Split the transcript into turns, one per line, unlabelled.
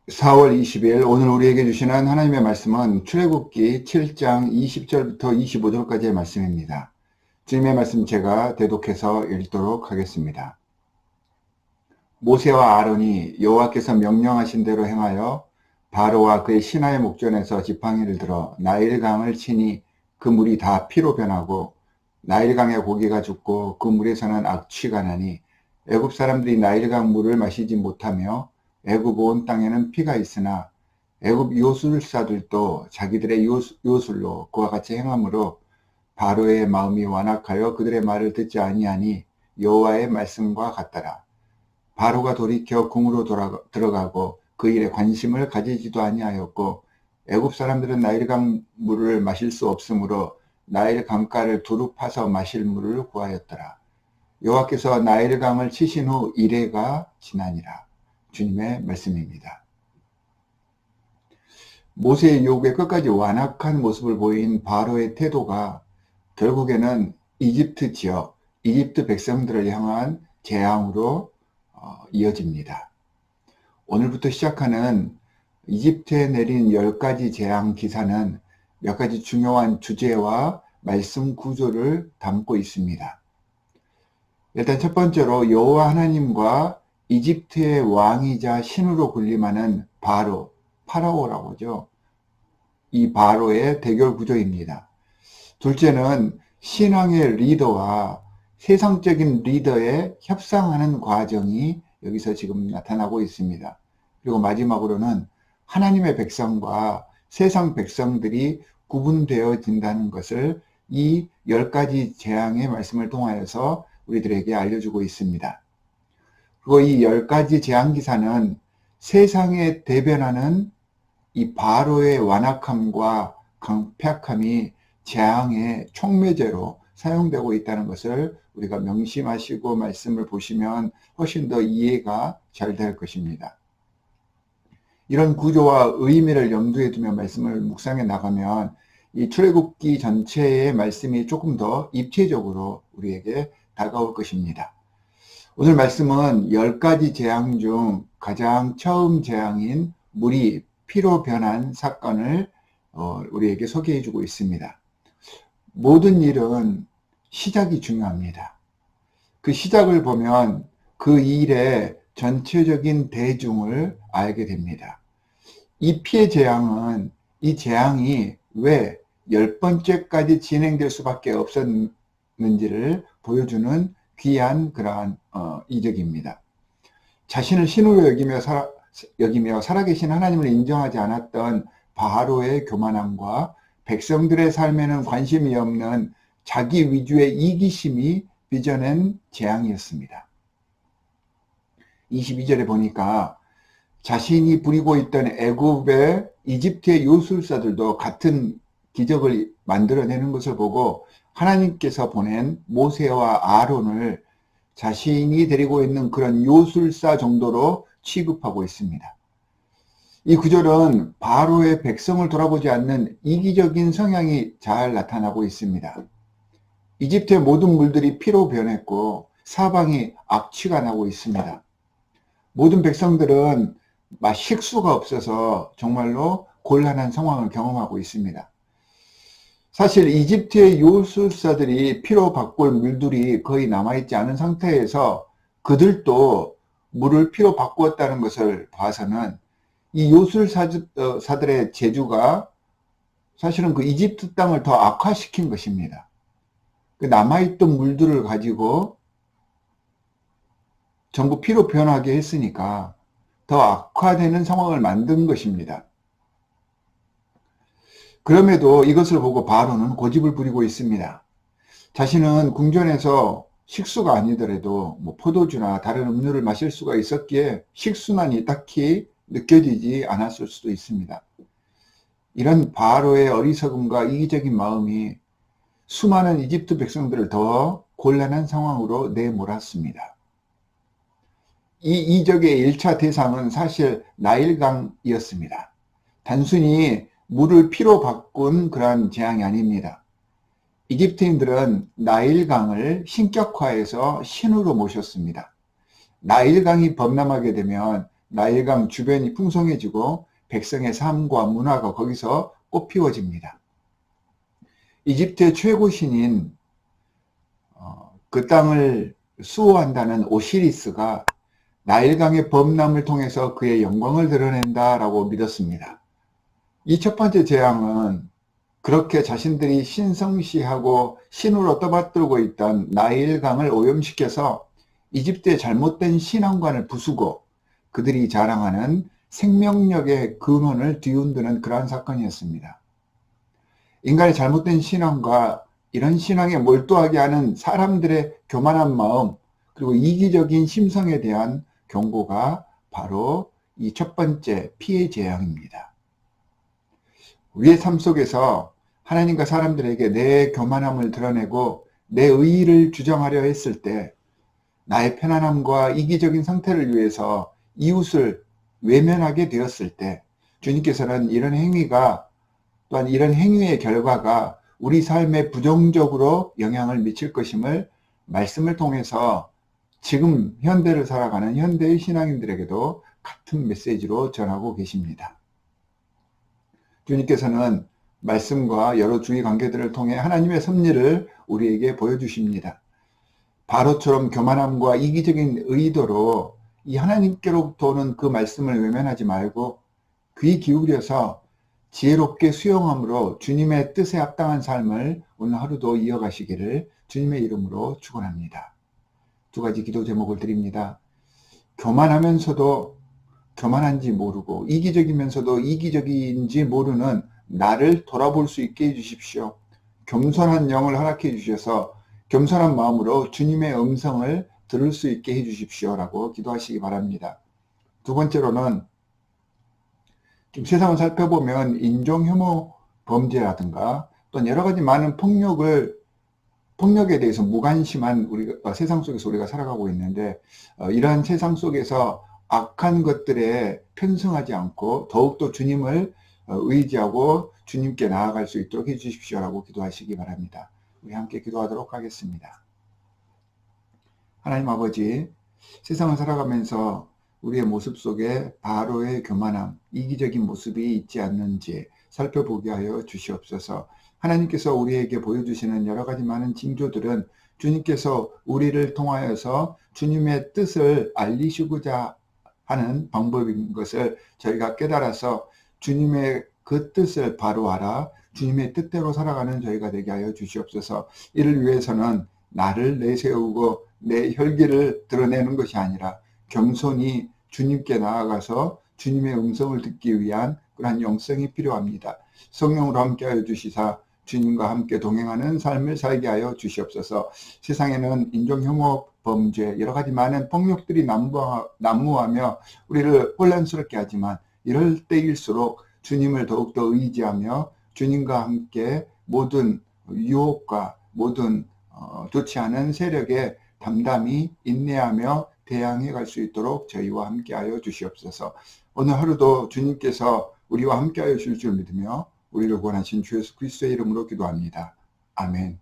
4월 20일 오늘 우리에게 주시는 하나님의 말씀은 출애굽기 7장 20절부터 25절까지의 말씀입니다. 주님의 말씀 제가 대독해서 읽도록 하겠습니다. 모세와 아론이 여호와께서 명령하신 대로 행하여 바로와 그의 신하의 목전에서 지팡이를 들어 나일강을 치니 그 물이 다 피로 변하고 나일강의 고기가 죽고 그 물에서는 악취가 나니 애굽 사람들이 나일강 물을 마시지 못하며 애굽 온 땅에는 피가 있으나 애굽 요술사들도 자기들의 요술로 그와 같이 행함으로 바로의 마음이 완악하여 그들의 말을 듣지 아니하니 여호와의 말씀과 같더라. 바로가 돌이켜 궁으로 들어가고 그 일에 관심을 가지지도 아니하였고 애굽 사람들은 나일강 물을 마실 수 없으므로 나일 강가를 두루 파서 마실 물을 구하였더라. 여호와께서 나일강을 치신 후 이레가 지나니라. 주님의 말씀입니다. 모세의 요구에 끝까지 완악한 모습을 보인 바로의 태도가 결국에는 이집트 지역, 이집트 백성들을 향한 재앙으로 이어집니다. 오늘부터 시작하는 이집트에 내린 10가지 재앙 기사는 몇 가지 중요한 주제와 말씀 구조를 담고 있습니다. 일단 첫 번째로 여호와 하나님과 이집트의 왕이자 신으로 군림하는 파라오라고 하죠. 이 바로의 대결 구조입니다. 둘째는 신앙의 리더와 세상적인 리더의 협상하는 과정이 여기서 지금 나타나고 있습니다. 그리고 마지막으로는 하나님의 백성과 세상 백성들이 구분되어진다는 것을 이 10가지 재앙의 말씀을 통하여서 우리들에게 알려주고 있습니다. 그리고 이 10가지 재앙기사는 세상에 대변하는 이 바로의 완악함과 강팍함이 재앙의 촉매제로 사용되고 있다는 것을 우리가 명심하시고 말씀을 보시면 훨씬 더 이해가 잘 될 것입니다. 이런 구조와 의미를 염두에 두며 말씀을 묵상해 나가면 이 출애굽기 전체의 말씀이 조금 더 입체적으로 우리에게 다가올 것입니다. 오늘 말씀은 10가지 재앙 중 가장 처음 재앙인 물이 피로 변한 사건을 우리에게 소개해 주고 있습니다. 모든 일은 시작이 중요합니다. 그 시작을 보면 그 일의 전체적인 대중을 알게 됩니다. 이 피해 재앙은 이 재앙이 왜 10번째까지 진행될 수밖에 없었는지를 보여주는 귀한 그러한 이적입니다. 자신을 신으로 여기며 살아계신 하나님을 인정하지 않았던 바로의 교만함과 백성들의 삶에는 관심이 없는 자기 위주의 이기심이 빚어낸 재앙이었습니다. 22절에 보니까 자신이 부리고 있던 애굽의 이집트의 요술사들도 같은 기적을 만들어내는 것을 보고 하나님께서 보낸 모세와 아론을 자신이 데리고 있는 그런 요술사 정도로 취급하고 있습니다. 이 구절은 바로의 백성을 돌아보지 않는 이기적인 성향이 잘 나타나고 있습니다. 이집트의 모든 물들이 피로 변했고 사방이 악취가 나고 있습니다. 모든 백성들은 식수가 없어서 정말로 곤란한 상황을 경험하고 있습니다. 사실 이집트의 요술사들이 피로 바꿀 물들이 거의 남아있지 않은 상태에서 그들도 물을 피로 바꾸었다는 것을 봐서는 이 요술사들의 재주가 사실은 그 이집트 땅을 더 악화시킨 것입니다. 그 남아있던 물들을 가지고 전부 피로 변하게 했으니까 더 악화되는 상황을 만든 것입니다. 그럼에도 이것을 보고 바로는 고집을 부리고 있습니다. 자신은 궁전에서 식수가 아니더라도 포도주나 다른 음료를 마실 수가 있었기에 식순환이 딱히 느껴지지 않았을 수도 있습니다. 이런 바로의 어리석음과 이기적인 마음이 수많은 이집트 백성들을 더 곤란한 상황으로 내몰았습니다. 이 이적의 1차 대상은 사실 나일강이었습니다. 단순히 물을 피로 바꾼 그러한 재앙이 아닙니다. 이집트인들은 나일강을 신격화해서 신으로 모셨습니다. 나일강이 범람하게 되면 나일강 주변이 풍성해지고 백성의 삶과 문화가 거기서 꽃피워집니다. 이집트의 최고 신인 그 땅을 수호한다는 오시리스가 나일강의 범람을 통해서 그의 영광을 드러낸다라고 믿었습니다. 이 첫 번째 재앙은 그렇게 자신들이 신성시하고 신으로 떠받들고 있던 나일강을 오염시켜서 이집트의 잘못된 신앙관을 부수고 그들이 자랑하는 생명력의 근원을 뒤흔드는 그러한 사건이었습니다. 인간의 잘못된 신앙과 이런 신앙에 몰두하게 하는 사람들의 교만한 마음, 그리고 이기적인 심성에 대한 경고가 바로 이 첫 번째 피해 재앙입니다. 우리의 삶 속에서 하나님과 사람들에게 내 교만함을 드러내고 내 의의를 주장하려 했을 때, 나의 편안함과 이기적인 상태를 위해서 이웃을 외면하게 되었을 때, 주님께서는 이런 행위가, 또한 이런 행위의 결과가 우리 삶에 부정적으로 영향을 미칠 것임을 말씀을 통해서 지금 현대를 살아가는 현대의 신앙인들에게도 같은 메시지로 전하고 계십니다. 주님께서는 말씀과 여러 주의 관계들을 통해 하나님의 섭리를 우리에게 보여주십니다. 바로처럼 교만함과 이기적인 의도로 이 하나님께로부터 오는 그 말씀을 외면하지 말고 귀 기울여서 지혜롭게 수용함으로 주님의 뜻에 합당한 삶을 오늘 하루도 이어가시기를 주님의 이름으로 축원합니다. 두 가지 기도 제목을 드립니다. 교만하면서도 교만한지 모르고 이기적이면서도 이기적인지 모르는 나를 돌아볼 수 있게 해주십시오. 겸손한 영을 허락해 주셔서 겸손한 마음으로 주님의 음성을 들을 수 있게 해주십시오 라고 기도하시기 바랍니다. 두 번째로는 지금 세상을 살펴보면 인종혐오 범죄라든가 또 여러 가지 많은 폭력에 대해서 무관심한 우리가 세상 속에서 우리가 살아가고 있는데, 이러한 세상 속에서 악한 것들에 편승하지 않고 더욱더 주님을 의지하고 주님께 나아갈 수 있도록 해주십시오라고 기도하시기 바랍니다. 우리 함께 기도하도록 하겠습니다. 하나님 아버지, 세상을 살아가면서 우리의 모습 속에 바로의 교만함, 이기적인 모습이 있지 않는지 살펴보게 하여 주시옵소서. 하나님께서 우리에게 보여주시는 여러 가지 많은 징조들은 주님께서 우리를 통하여서 주님의 뜻을 알리시고자 하는 방법인 것을 저희가 깨달아서 주님의 그 뜻을 바로 알아 주님의 뜻대로 살아가는 저희가 되게 하여 주시옵소서. 이를 위해서는 나를 내세우고 내 혈기를 드러내는 것이 아니라 겸손히 주님께 나아가서 주님의 음성을 듣기 위한 그러한 영성이 필요합니다. 성령으로 함께하여 주시사 주님과 함께 동행하는 삶을 살게 하여 주시옵소서. 세상에는 인종혐오 범죄, 여러 가지 많은 폭력들이 난무하며 우리를 혼란스럽게 하지만 이럴 때일수록 주님을 더욱더 의지하며 주님과 함께 모든 유혹과 모든 좋지 않은 세력에 담담히 인내하며 대항해 갈 수 있도록 저희와 함께하여 주시옵소서. 오늘 하루도 주님께서 우리와 함께하여 주실 줄 믿으며 우리를 구원하신 주 예수 그리스도의 이름으로 기도합니다. 아멘.